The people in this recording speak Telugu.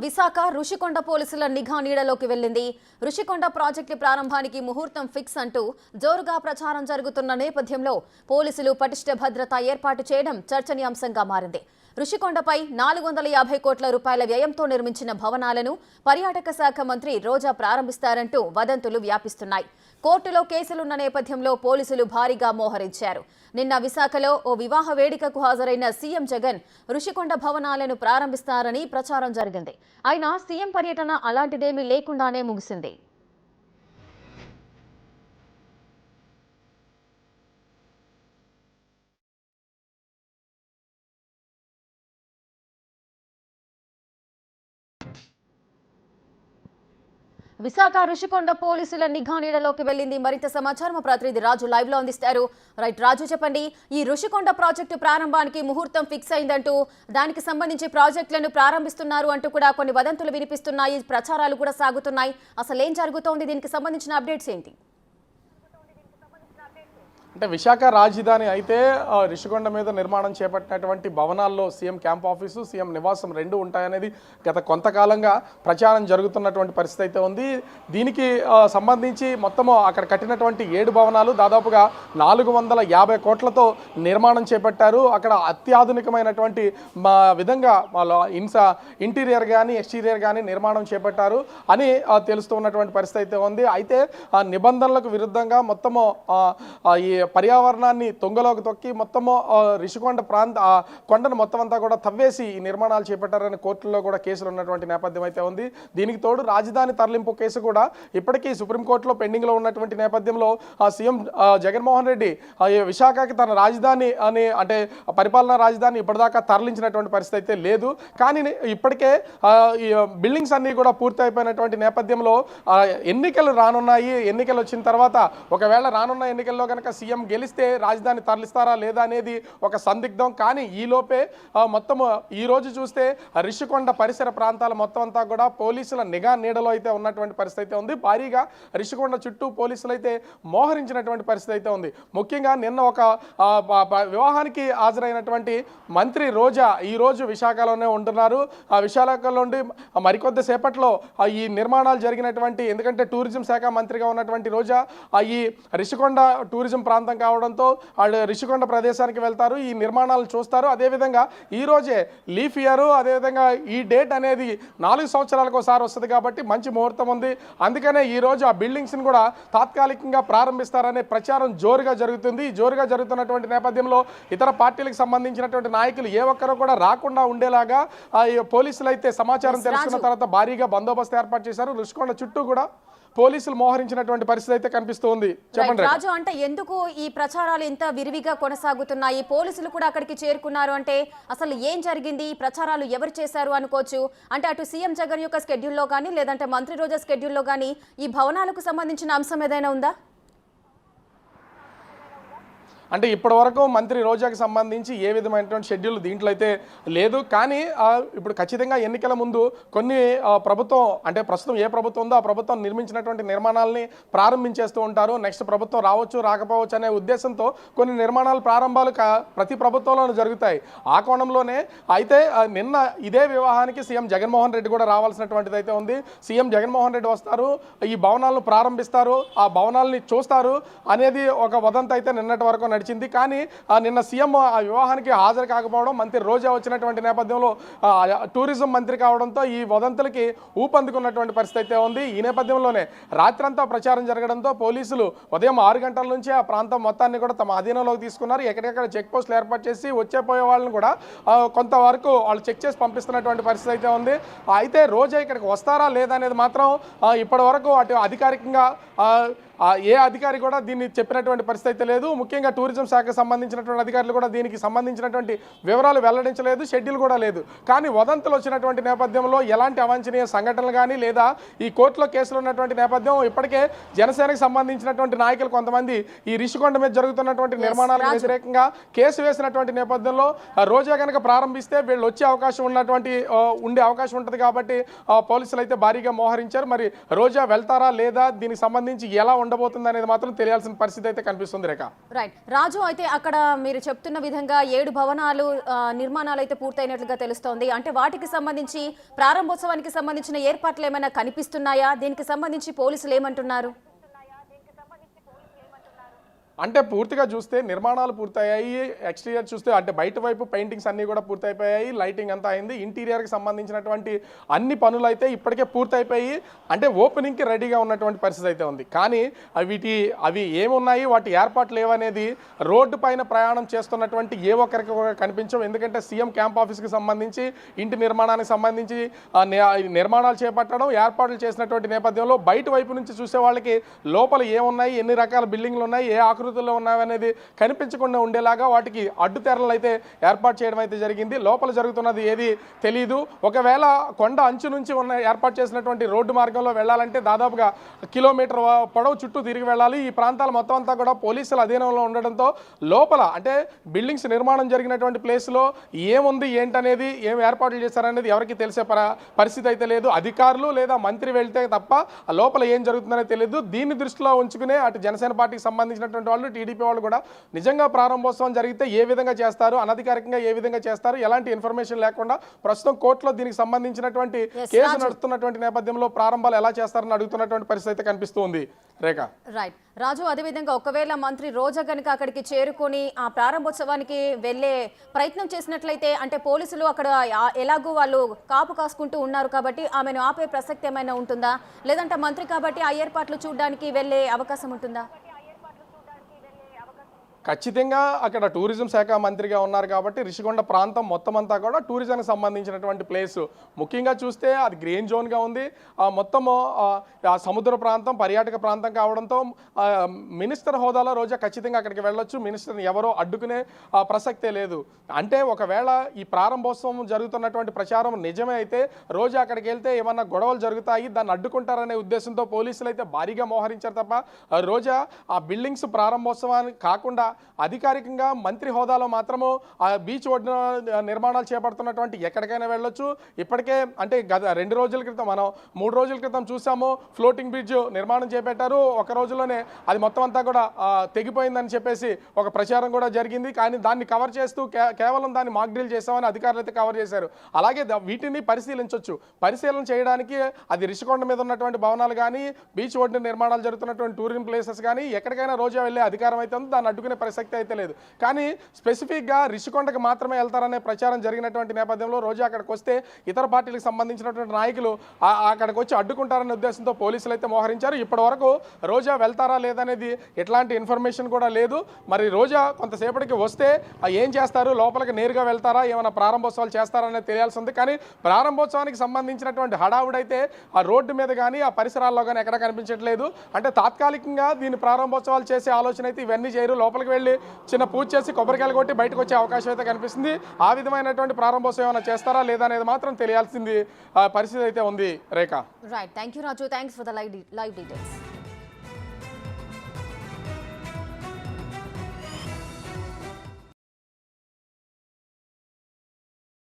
విశాఖ రుషికొండ పోలీసుల నిఘా నీడలోకి వెళ్లింది. రుషికొండ ప్రాజెక్టు ప్రారంభానికి ముహూర్తం ఫిక్స్ అంటూ జోరుగా ప్రచారం జరుగుతున్న నేపథ్యంలో పోలీసులు పటిష్ట భద్రత ఏర్పాటు చేయడం చర్చనీయాంశంగా మారింది. రుషికొండపై 450 కోట్ల రూపాయల వ్యయంతో నిర్మించిన భవనాలను పర్యాటక శాఖ మంత్రి రోజా ప్రారంభిస్తారంటూ వదంతులు వ్యాపిస్తున్నాయి. కోర్టులో కేసులున్న నేపథ్యంలో పోలీసులు భారీగా మోహరించారు. నిన్న విశాఖలో ఓ వివాహ వేడుకకు హాజరైన సీఎం జగన్ రుషికొండ భవనాలను ప్రారంభిస్తారని ప్రచారం జరిగింది. అయినా సీఎం పర్యటన అలాంటిదేమీ లేకుండానే ముగిసింది. విశాఖ రుషికొండ పోలీసుల నిఘా నీడలోకి వెళ్లింది. మరింత సమాచారం మా ప్రతినిధి రాజు లైవ్ లో అందిస్తారు. రైట్ రాజు, చెప్పండి, ఈ రుషికొండ ప్రాజెక్టు ప్రారంభానికి ముహూర్తం ఫిక్స్ అయిందంటూ, దానికి సంబంధించి ప్రాజెక్టులను ప్రారంభిస్తున్నారు అంటూ కూడా కొన్ని వదంతులు వినిపిస్తున్నాయి, ప్రచారాలు కూడా సాగుతున్నాయి. అసలు ఏం జరుగుతోంది, దీనికి సంబంధించిన అప్డేట్స్ ఏంటి? అంటే విశాఖ రాజధాని అయితే రిషికొండ మీద నిర్మాణం చేపట్టినటువంటి భవనాల్లో సీఎం క్యాంప్ ఆఫీసు, సీఎం నివాసం రెండు ఉంటాయనేది గత కొంతకాలంగా ప్రచారం జరుగుతున్నటువంటి పరిస్థితి అయితే ఉంది. దీనికి సంబంధించి మొత్తము అక్కడ కట్టినటువంటి 7 భవనాలు దాదాపుగా 450 కోట్లతో నిర్మాణం చేపట్టారు. అక్కడ అత్యాధునికమైనటువంటి విధంగా వాళ్ళ ఇంటీరియర్ కానీ ఎక్స్టీరియర్ కానీ నిర్మాణం చేపట్టారు అని తెలుస్తూ ఉన్నటువంటి పరిస్థితి అయితే ఉంది. అయితే నిబంధనలకు విరుద్ధంగా మొత్తము ఈ పర్యావరణాన్ని తొంగలోకి తొక్కి మొత్తము రిషికొండ కొండను మొత్తం అంతా కూడా తవ్వేసి ఈ నిర్మాణాలు చేపట్టారని కోర్టుల్లో కూడా కేసులు ఉన్నటువంటి నేపథ్యం అయితే ఉంది. దీనికి తోడు రాజధాని తరలింపు కేసు కూడా ఇప్పటికీ సుప్రీంకోర్టులో పెండింగ్లో ఉన్నటువంటి నేపథ్యంలో సీఎం జగన్మోహన్ రెడ్డి విశాఖకి తన రాజధాని అని అంటే పరిపాలనా రాజధాని ఇప్పటిదాకా తరలించినటువంటి పరిస్థితి అయితే లేదు. కానీ ఇప్పటికే బిల్డింగ్స్ అన్నీ కూడా పూర్తి అయిపోయినటువంటి నేపథ్యంలో ఎన్నికలు రానున్నాయి. ఎన్నికలు వచ్చిన తర్వాత ఒకవేళ రానున్న ఎన్నికల్లో కనుక సీఎం గెలిస్తే రాజధాని తరలిస్తారా లేదా అనేది ఒక సందిగ్ధం. కానీ ఈలోపే మొత్తం ఈ రోజు చూస్తే రిషికొండ పరిసర ప్రాంతాల మొత్తం అంతా కూడా పోలీసుల నిఘా నీడలో అయితే ఉన్నటువంటి పరిస్థితి అయితే ఉంది. భారీగా రిషికొండ చుట్టూ పోలీసులు అయితే మోహరించినటువంటి పరిస్థితి అయితే ఉంది. ముఖ్యంగా నిన్న ఒక వివాహానికి హాజరైనటువంటి మంత్రి రోజా ఈ రోజు విశాఖలోనే ఉంటున్నారు. విశాఖలో నుండి మరికొద్ది సేపట్లో ఈ నిర్మాణాలు జరిగినటువంటి, ఎందుకంటే టూరిజం శాఖ మంత్రిగా ఉన్నటువంటి రోజా ఈ రిషికొండ టూరిజం ప్రాంతం కావడంతో వాళ్ళు రిషికొండ ప్రదేశానికి వెళ్తారు, ఈ నిర్మాణాలు చూస్తారు. అదేవిధంగా ఈ రోజే లీఫ్ ఇయర్, అదేవిధంగా ఈ డేట్ అనేది 4 సంవత్సరాలకు ఒకసారి వస్తుంది కాబట్టి మంచి ముహూర్తం ఉంది. అందుకనే ఈ రోజు ఆ బిల్డింగ్స్ని కూడా తాత్కాలికంగా ప్రారంభిస్తారనే ప్రచారం జోరుగా జరుగుతుంది. జోరుగా జరుగుతున్నటువంటి నేపథ్యంలో ఇతర పార్టీలకు సంబంధించినటువంటి నాయకులు ఏ ఒక్కరూ కూడా రాకుండా ఉండేలాగా పోలీసులు అయితే సమాచారం తెలుసుకున్న తర్వాత భారీగా బందోబస్తు ఏర్పాటు చేశారు. రుషికొండ చుట్టూ కూడా పోలీసులు మోహరించినటువంటి పరిస్థితి అయితే కనిపిస్తోంది. చెప్పండి రాజు, అంటే ఎందుకు ఈ ప్రచారాలు ఇంత విరివిగా కొనసాగుతున్నాయి? పోలీసులు కూడా అక్కడికి చేరుకున్నారు అంటే అసలు ఏం జరిగింది? ఈ ప్రచారాలు ఎవరు చేశారు అనుకోవచ్చు? అంటే అటు సీఎం జగన్ యొక్క స్కెడ్యూల్లో కానీ లేదంటే మంత్రి రోజా స్కెడ్యూల్లో కానీ ఈ భవనాలకు సంబంధించిన అంశం ఏదైనా ఉందా? అంటే ఇప్పటి వరకు మంత్రి రోజాకి సంబంధించి ఏ విధమైనటువంటి షెడ్యూల్ దీంట్లో అయితే లేదు. కానీ ఇప్పుడు ఖచ్చితంగా ఎన్నికల ముందు కొన్ని ప్రభుత్వం, అంటే ప్రస్తుతం ఏ ప్రభుత్వం ఉందో ఆ ప్రభుత్వం నిర్మించినటువంటి నిర్మాణాలని ప్రారంభించేస్తూ ఉంటారు. నెక్స్ట్ ప్రభుత్వం రావచ్చు రాకపోవచ్చు అనే ఉద్దేశంతో కొన్ని నిర్మాణాలు ప్రారంభాలు ప్రతి ప్రభుత్వంలోనూ జరుగుతాయి. ఆ కోణంలోనే అయితే నిన్న ఇదే వివాహానికి సీఎం జగన్మోహన్ రెడ్డి కూడా రావాల్సినటువంటిది అయితే ఉంది. సీఎం జగన్మోహన్ రెడ్డి వస్తారు, ఈ భవనాలను ప్రారంభిస్తారు, ఆ భవనాలని చూస్తారు అనేది ఒక వదంతి అయితే నిన్నటి వరకు నడిచింది. కానీ నిన్న సీఎం ఆ వివాహానికి హాజరు కాకపోవడం, మంత్రి రోజా వచ్చినటువంటి నేపథ్యంలో టూరిజం మంత్రి కావడంతో ఈ వదంతులకి ఊపందుకున్నటువంటి పరిస్థితి అయితే ఉంది. ఈ నేపథ్యంలోనే రాత్రంతా ప్రచారం జరగడంతో పోలీసులు ఉదయం 6 గంటల నుంచి ఆ ప్రాంతం మొత్తాన్ని కూడా తమ అధీనంలోకి తీసుకున్నారు. ఎక్కడెక్కడ చెక్ పోస్టులు ఏర్పాటు చేసి వచ్చేపోయే వాళ్ళని కూడా కొంతవరకు వాళ్ళు చెక్ చేసి పంపిస్తున్నటువంటి పరిస్థితి అయితే ఉంది. అయితే రోజా ఇక్కడికి వస్తారా లేదా అనేది మాత్రం ఇప్పటి వరకు అటు అధికారికంగా ఏ అధికారి కూడా దీన్ని చెప్పినటువంటి పరిస్థితి అయితే లేదు. ముఖ్యంగా టూరిజం శాఖకు సంబంధించినటువంటి అధికారులు కూడా దీనికి సంబంధించినటువంటి వివరాలు వెల్లడించలేదు, షెడ్యూల్ కూడా లేదు. కానీ వదంతులు వచ్చినటువంటి నేపథ్యంలో ఎలాంటి అవాంఛనీయ సంఘటనలు కానీ లేదా ఈ కోర్టులో కేసులు ఉన్నటువంటి నేపథ్యం ఇప్పటికే జనసేనకు సంబంధించినటువంటి నాయకులు కొంతమంది ఈ రిషికొండ మీద జరుగుతున్నటువంటి నిర్మాణాలకు వ్యతిరేకంగా కేసు వేసినటువంటి నేపథ్యంలో రోజా కనుక ప్రారంభిస్తే వీళ్ళు వచ్చే అవకాశం ఉండే అవకాశం ఉంటుంది కాబట్టి పోలీసులు అయితే భారీగా మోహరించారు. మరి రోజా వెళ్తారా లేదా, దీనికి సంబంధించి ఎలా ఉండబోతుంది అనేది మాత్రం తెలియాల్సిన పరిస్థితి అయితే కనిపిస్తుంది రేఖ. రైట్ రాజు, అయితే అక్కడ మీరు చెప్తున్న విధంగా 7 భవనాలు నిర్మాణాలు అయితే పూర్తయినట్లుగా తెలుస్తోంది. అంటే వాటికి సంబంధించి ప్రారంభోత్సవానికి సంబంధించిన ఏర్పాట్లు ఏమైనా కనిపిస్తున్నాయా? దీనికి సంబంధించి పోలీసులు ఏమంటున్నారు? అంటే పూర్తిగా చూస్తే నిర్మాణాలు పూర్తయ్యాయి. ఎక్స్టీరియర్ చూస్తే అంటే బయట వైపు పెయింటింగ్స్ అన్నీ కూడా పూర్తయిపోయాయి, లైటింగ్ అంతా అయింది. ఇంటీరియర్కి సంబంధించినటువంటి అన్ని పనులు అయితే ఇప్పటికే పూర్తయిపోయి అంటే ఓపెనింగ్కి రెడీగా ఉన్నటువంటి పరిస్థితి అయితే ఉంది. కానీ అవి ఏమున్నాయి, వాటి ఏర్పాట్లు ఏవనేది రోడ్డు పైన ప్రయాణం చేస్తున్నటువంటి ఏ ఒక్కరికి కూడా కనిపించవు. ఎందుకంటే సీఎం క్యాంప్ ఆఫీస్కి సంబంధించి ఇంటి నిర్మాణానికి సంబంధించి నిర్మాణాలు చేపట్టడం ఏర్పాట్లు చేసినటువంటి నేపథ్యంలో బయట వైపు నుంచి చూసే వాళ్ళకి లోపల ఏమున్నాయి, ఎన్ని రకాల బిల్డింగ్లు ఉన్నాయి, ఏ ఆకృతుల్లో ఉన్నాయనేది కనిపించకుండా ఉండేలాగా వాటికి అడ్డుతెరలు అయితే ఏర్పాటు చేయడం అయితే జరిగింది. లోపల జరుగుతున్నది ఏది తెలియదు. ఒకవేళ కొండ అంచు నుంచి ఏర్పాటు చేసినటువంటి రోడ్డు మార్గంలో వెళ్ళాలంటే దాదాపుగా కిలోమీటర్ పొడవు చుట్టూ తిరిగి వెళ్ళాలి. ఈ ప్రాంతాలు మొత్తం అంతా కూడా పోలీసుల అధీనంలో ఉండడంతో లోపల అంటే బిల్డింగ్స్ నిర్మాణం జరిగినటువంటి ప్లేస్లో ఏముంది ఏంటనేది ఏం ఏర్పాట్లు చేశారనేది ఎవరికి తెలిసే పరిస్థితి అయితే లేదు. అధికారులు లేదా మంత్రి వెళ్తే తప్ప లోపల ఏం జరుగుతుందనేది తెలియదు. దీన్ని దృష్టిలో ఉంచుకునే అటు జనసేన పార్టీకి సంబంధించినటువంటి వాళ్ళు, టీడీపీ వాళ్ళు కూడా నిజంగా ప్రారంభోత్సవం జరిగితే ఏ విధంగా చేస్తారు, అనధికారికంగా ఏ విధంగా చేస్తారు, ఎలాంటి ఇన్ఫర్మేషన్ లేకుండా ప్రస్తుతం కోర్టులో దీనికి సంబంధించినటువంటి కేసు నడుస్తున్నటువంటి నేపథ్యంలో ప్రారంభాలు ఎలా చేస్తారని అడుగుతున్నటువంటి పరిస్థితి అయితే కనిపిస్తుంది రేఖ. రైట్ రాజు, అదేవిధంగా ఒకవేళ మంత్రి రోజా కనుక అక్కడికి చేరుకొని ఆ ప్రారంభోత్సవానికి వెళ్ళే ప్రయత్నం చేసినట్లయితే అంటే పోలీసులు అక్కడ ఎలాగో వాళ్ళు కాపు కాసుకుంటూ ఉన్నారు కాబట్టి ఆమెను ఆపే ప్రసక్తి ఏమైనా ఉంటుందా? లేదంటే మంత్రి కాబట్టి ఆ ఏర్పాట్లు చూడడానికి వెళ్ళే అవకాశం ఉంటుందా? ఖచ్చితంగా అక్కడ టూరిజం శాఖ మంత్రిగా ఉన్నారు కాబట్టి రిషికొండ ప్రాంతం మొత్తం అంతా కూడా టూరిజంకి సంబంధించినటువంటి ప్లేసు. ముఖ్యంగా చూస్తే అది గ్రీన్ జోన్గా ఉంది. మొత్తము ఆ సముద్ర ప్రాంతం, పర్యాటక ప్రాంతం కావడంతో మినిస్టర్ హోదాలో రోజా ఖచ్చితంగా అక్కడికి వెళ్ళొచ్చు. మినిస్టర్ని ఎవరో అడ్డుకునే ప్రసక్తే లేదు. అంటే ఒకవేళ ఈ ప్రారంభోత్సవం జరుగుతున్నటువంటి ప్రచారం నిజమే అయితే రోజా అక్కడికి వెళ్తే ఏమన్నా గొడవలు జరుగుతాయి, దాన్ని అడ్డుకుంటారనే ఉద్దేశంతో పోలీసులు అయితే భారీగా మోహరించారు తప్ప రోజా ఆ బిల్డింగ్స్ ప్రారంభోత్సవానికి కాకుండా అధికారికంగా మంత్రి హోదాలో మాత్రము ఆ బీచ్ ఒడ్డున నిర్మాణాలు చేపడుతున్నటువంటి ఎక్కడికైనా వెళ్ళొచ్చు. ఇప్పటికే అంటే గత 2 రోజుల క్రితం మనం 3 రోజుల క్రితం చూసాము, ఫ్లోటింగ్ బ్రిడ్జ్ నిర్మాణం చేపట్టారు. ఒక రోజులోనే అది మొత్తం అంతా కూడా తెగిపోయిందని చెప్పేసి ఒక ప్రచారం కూడా జరిగింది. కానీ దాన్ని కవర్ చేస్తూ కేవలం దాన్ని మాక్ డ్రిల్ చేసామని అధికారులు అయితే కవర్ చేశారు. అలాగే వీటిని పరిశీలించవచ్చు. పరిశీలన చేయడానికి అది రిషికొండ మీద ఉన్నటువంటి భవనాలు కానీ, బీచ్ ఒడ్డున నిర్మాణాలు జరుగుతున్నటువంటి టూరిజం ప్లేసెస్ కానీ ఎక్కడికైనా రోజా వెళ్ళే అధికారం అయితే ఉంది. దాన్ని అడ్డుకునే ప్రసక్తి అయితే లేదు. కానీ స్పెసిఫిక్గా రిషికొండకు మాత్రమే వెళ్తారనే ప్రచారం జరిగినటువంటి నేపథ్యంలో రోజా అక్కడికి వస్తే ఇతర పార్టీలకు సంబంధించినటువంటి నాయకులు అక్కడికి వచ్చి అడ్డుకుంటారనే ఉద్దేశంతో పోలీసులు అయితే మోహరించారు. ఇప్పటి వరకు రోజా వెళ్తారా లేదనేది ఎట్లాంటి ఇన్ఫర్మేషన్ కూడా లేదు. మరి రోజా కొంతసేపటికి వస్తే ఏం చేస్తారు, లోపలికి నేరుగా వెళ్తారా, ఏమైనా ప్రారంభోత్సవాలు చేస్తారనేది తెలియాల్సి ఉంది. కానీ ప్రారంభోత్సవానికి సంబంధించినటువంటి హడావుడైతే ఆ రోడ్డు మీద కానీ ఆ పరిసరాల్లో కానీ ఎక్కడ కనిపించట్లేదు. అంటే తాత్కాలికంగా దీన్ని ప్రారంభోత్సవాలు చేసే ఆలోచన అయితే ఇవన్నీ చేయరు. లోపలికి వెళ్ళి చిన్న పూజ చేసి కొబ్బరికాయలు కొట్టి బయటకు వచ్చే అవకాశం అయితే కనిపిస్తుంది. ఆ విధమైనటువంటి ప్రారంభోత్సవం ఏమైనా చేస్తారా లేదా అనేది మాత్రం తెలియాల్సింది పరిస్థితి అయితే ఉంది Rekha. Right, thank you Raju, thanks for the live details.